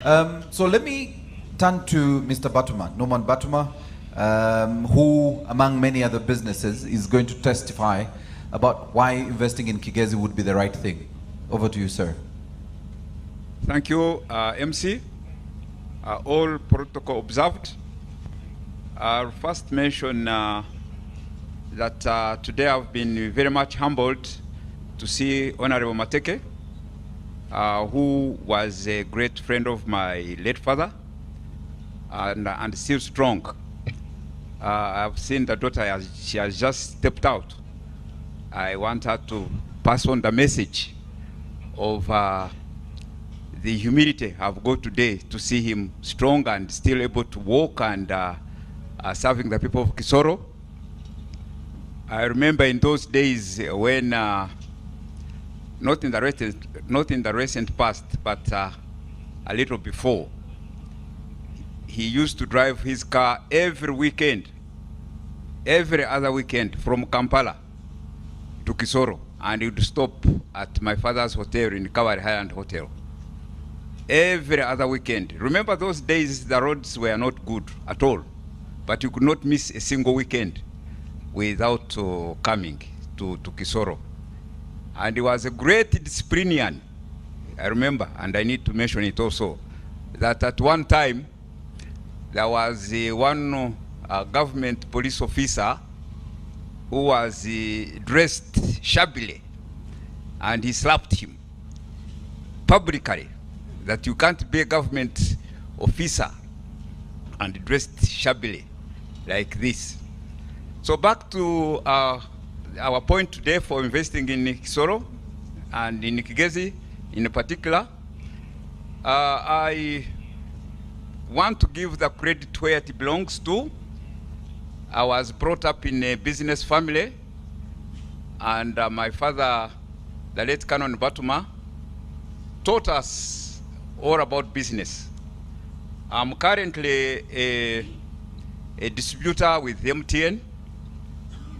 So let me turn to Mr. Batuma, Norman Batuma, who, among many other businesses, is going to testify about why investing in Kigezi would be the right thing. Over to you, sir. Thank you, MC. All protocol observed. I'll first mention that today I've been very much humbled to see Honorable Mateke, who was a great friend of my late father and still strong. I've seen the daughter, she has just stepped out. I want her to pass on the message of the humility I've got today to see him strong and still able to walk and serving the people of Kisoro. I remember in those days when, not in the recent past, but a little before, he used to drive his car every weekend, every other weekend from Kampala to Kisoro, and he would stop at my father's hotel in Kawari Highland Hotel. Every other weekend. Remember those days the roads were not good at all, but you could not miss a single weekend without coming to Kisoro. And he was a great disciplinarian, I remember, and I need to mention it also, that at one time there was one government police officer who was dressed shabbily, and he slapped him publicly, that you can't be a government officer and dressed shabbily like this. So back to our point today for investing in Kisoro and in Kigezi in particular. I want to give the credit where it belongs to. I was brought up in a business family, and my father, the late Canon Batuma, taught us all about business. I'm currently a distributor with MTN.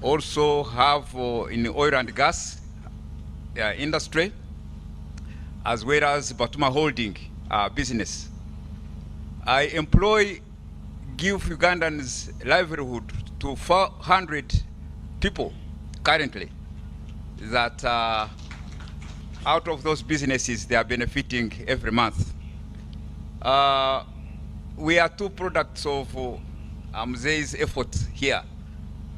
Also have in the oil and gas industry, as well as Batuma Holding business. I give Ugandans livelihood to 400 people currently, that out of those businesses they are benefiting every month. We are two products of Mzee's effort here.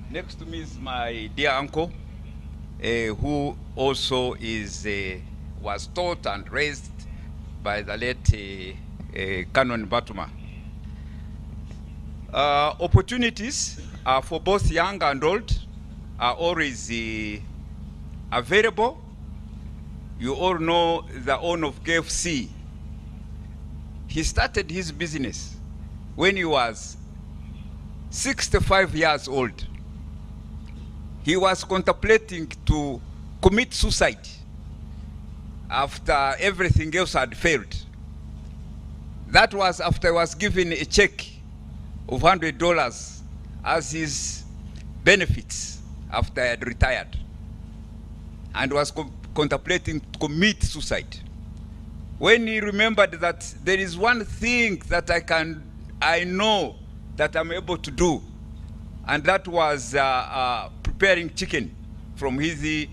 Next to me is my dear uncle, who also was taught and raised by the late Canon Batuma. Opportunities for both young and old are always available. You all know the owner of KFC. He started his business when he was 65 years old. He was contemplating to commit suicide after everything else had failed. That was after he was given a check of $100 as his benefits after he had retired, and was contemplating to commit suicide. When he remembered that there is one thing that I know that I'm able to do, and that was preparing chicken from his being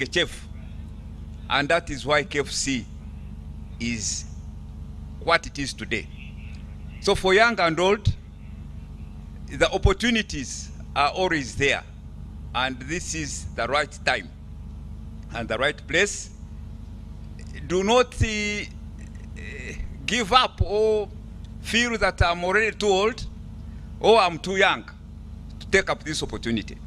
a chef, and that is why KFC is what it is today. So for young and old, the opportunities are always there, and this is the right time and the right place. Do not give up or feel that I'm already too old or I'm too young to take up this opportunity.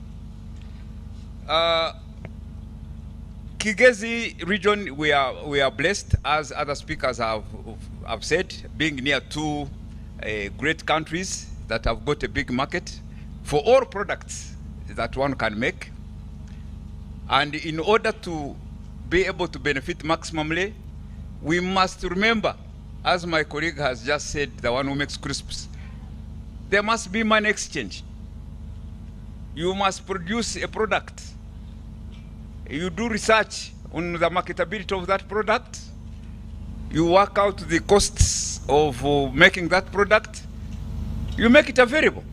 Kigezi region, we are blessed, as other speakers have said, being near two great countries that have got a big market for all products that one can make. And in order to be able to benefit maximally, we must remember, as my colleague has just said, the one who makes crisps, there must be money exchange. You must produce a product. You do research on the marketability of that product. you work out the costs of making that product, you make it available.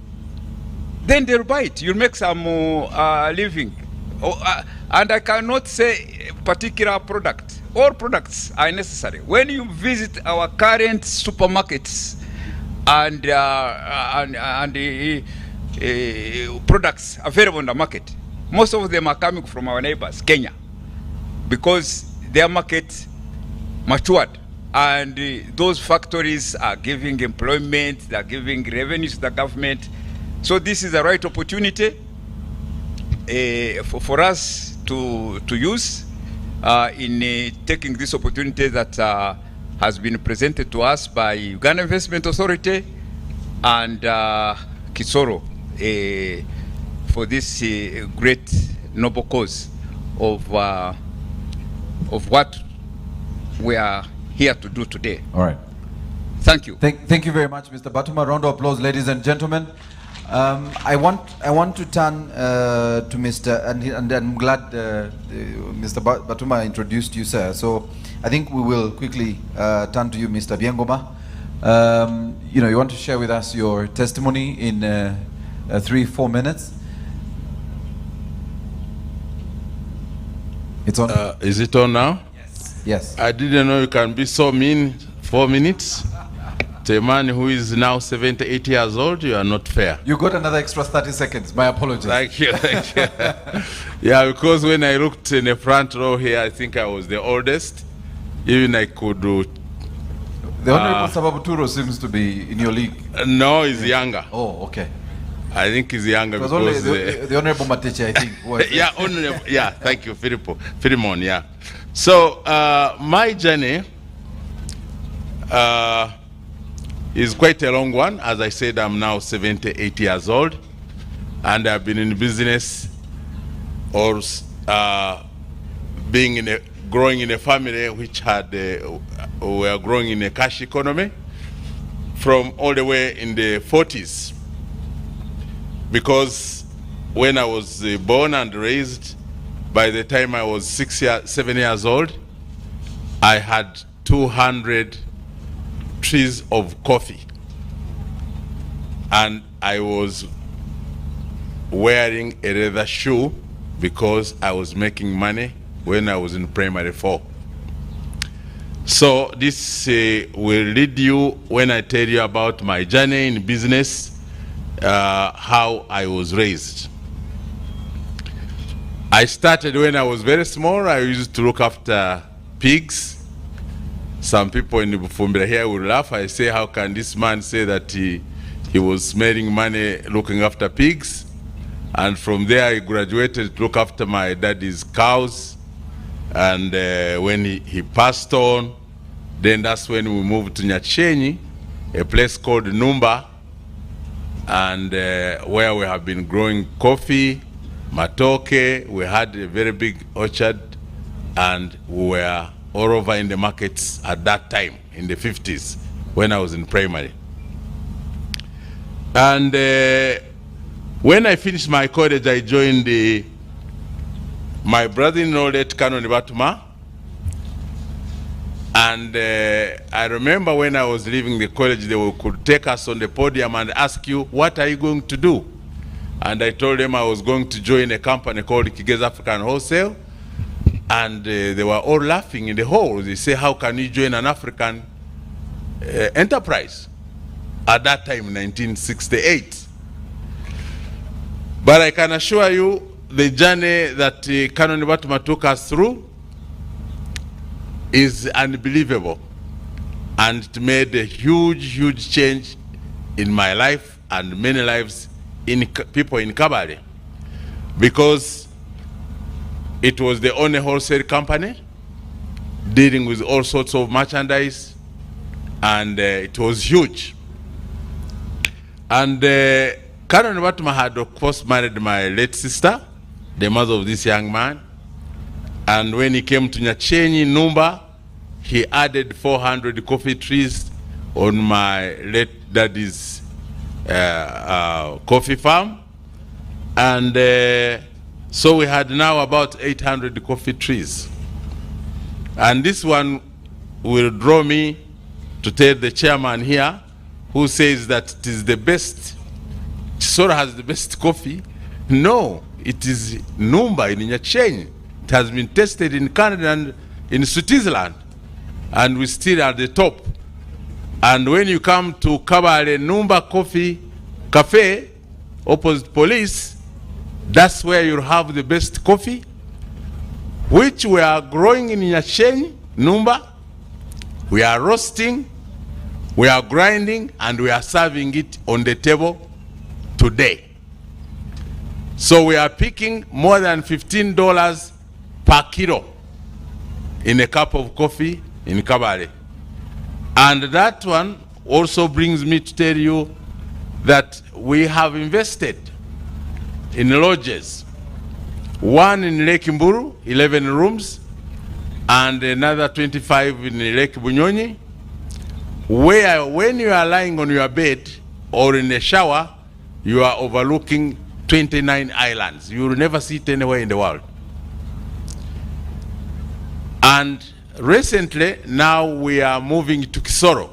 Then they'll buy it. You'll make some living. And I cannot say a particular product. All products are necessary. When you visit our current supermarkets and products available in the market, most of them are coming from our neighbors, Kenya, because their market matured. And those factories are giving employment, they are giving revenues to the government. So this is the right opportunity for us to use in taking this opportunity that has been presented to us by Uganda Investment Authority and Kisoro for this great noble cause of what we are here to do today. All right. Thank you. Thank you very much, Mr. Batuma. Round of applause, ladies and gentlemen. I want to turn to Mr. and I'm glad Mr. Batuma introduced you, sir. So I think we will quickly turn to you, Mr. Byengoma. You want to share with us your testimony in 3-4 minutes. It's on. Is it on now? Yes. I didn't know you can be so mean. 4 minutes. To a man who is now 78 years old, you are not fair. You got another extra 30 seconds. My apologies. Thank you. Thank you. Yeah, because when I looked in the front row here, I think I was the oldest. Even I could do. The Honorable Sababuturo seems to be in your league. No, he's younger. Oh, okay. I think he's younger It was because only the Honorable Mateche, I think. Was yeah, honorable. Yeah, thank you, Philemon. Yeah. So my journey is quite a long one. As I said, I'm now 78 years old, and I've been in business or growing in a family which had were growing in a cash economy from all the way in the 40s. Because when I was born and raised, by the time I was 7 years old, I had 200 trees of coffee. And I was wearing a leather shoe because I was making money when I was in primary 4. So this will lead you when I tell you about my journey in business, how I was raised. I started when I was very small. I used to look after pigs. Some people in the Bufumbira here will laugh. I say, how can this man say that he was making money looking after pigs? And from there I graduated to look after my daddy's cows. And when he passed on, then that's when we moved to Nyachenyi, a place called Numba, and where we have been growing coffee, matoke. We had a very big orchard, and we were all over in the markets at that time, in the 50s, when I was in primary. And when I finished my college, I joined my brother-in-law, Canon Batuma. And I remember when I was leaving the college, they could take us on the podium and ask you, what are you going to do? And I told them I was going to join a company called Kigezi African Wholesale. And they were all laughing in the hall. They say, how can you join an African enterprise? At that time, 1968. But I can assure you, the journey that Canon Batuma took us through is unbelievable. And it made a huge, huge change in my life and many lives in people in Kabale. Because it was the only wholesale company dealing with all sorts of merchandise, and it was huge. And Canon Batuma had, of course, married my late sister, the mother of this young man. And when he came to Nyachenyi, Numba, he added 400 coffee trees on my late daddy's coffee farm. And so we had now about 800 coffee trees. And this one will draw me to tell the chairman here, who says that it is the best, Chisoro has the best coffee. No, it is Numba in Nyachenyi. It has been tested in Canada and in Switzerland, and we still are at the top. And when you come to Kabale Numba Coffee Cafe, opposite police, that's where you'll have the best coffee, which we are growing in Nyachenyi, Numba. We are roasting, we are grinding, and we are serving it on the table today. So we are picking more than $15 per kilo in a cup of coffee in Kabale. And that one also brings me to tell you that we have invested in lodges. One in Lake Mburu, 11 rooms, and another 25 in Lake Bunyonyi, where when you are lying on your bed or in a shower, you are overlooking 29 islands. You will never see it anywhere in the world. And recently, now we are moving to Kisoro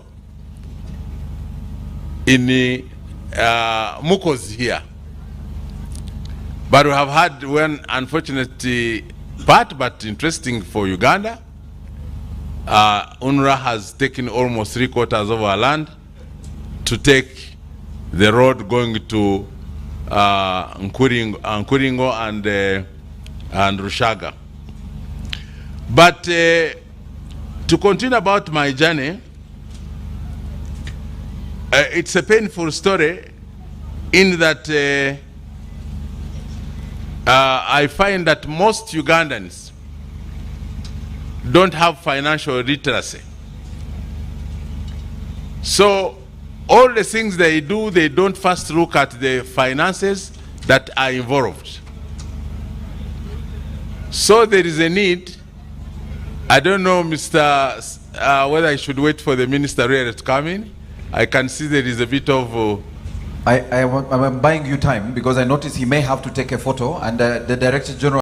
in the Mukos here. But we have had one unfortunate part, but interesting for Uganda. UNRWA has taken almost 3/4 of our land to take the road going to Nkuringo and Rushaga. But to continue about my journey, it's a painful story in that I find that most Ugandans don't have financial literacy. So all the things they do, they don't first look at the finances that are involved. So there is a need. I don't know, whether I should wait for the minister really to come in. I can see there is a bit of... I'm buying you time because I notice he may have to take a photo, and the Director General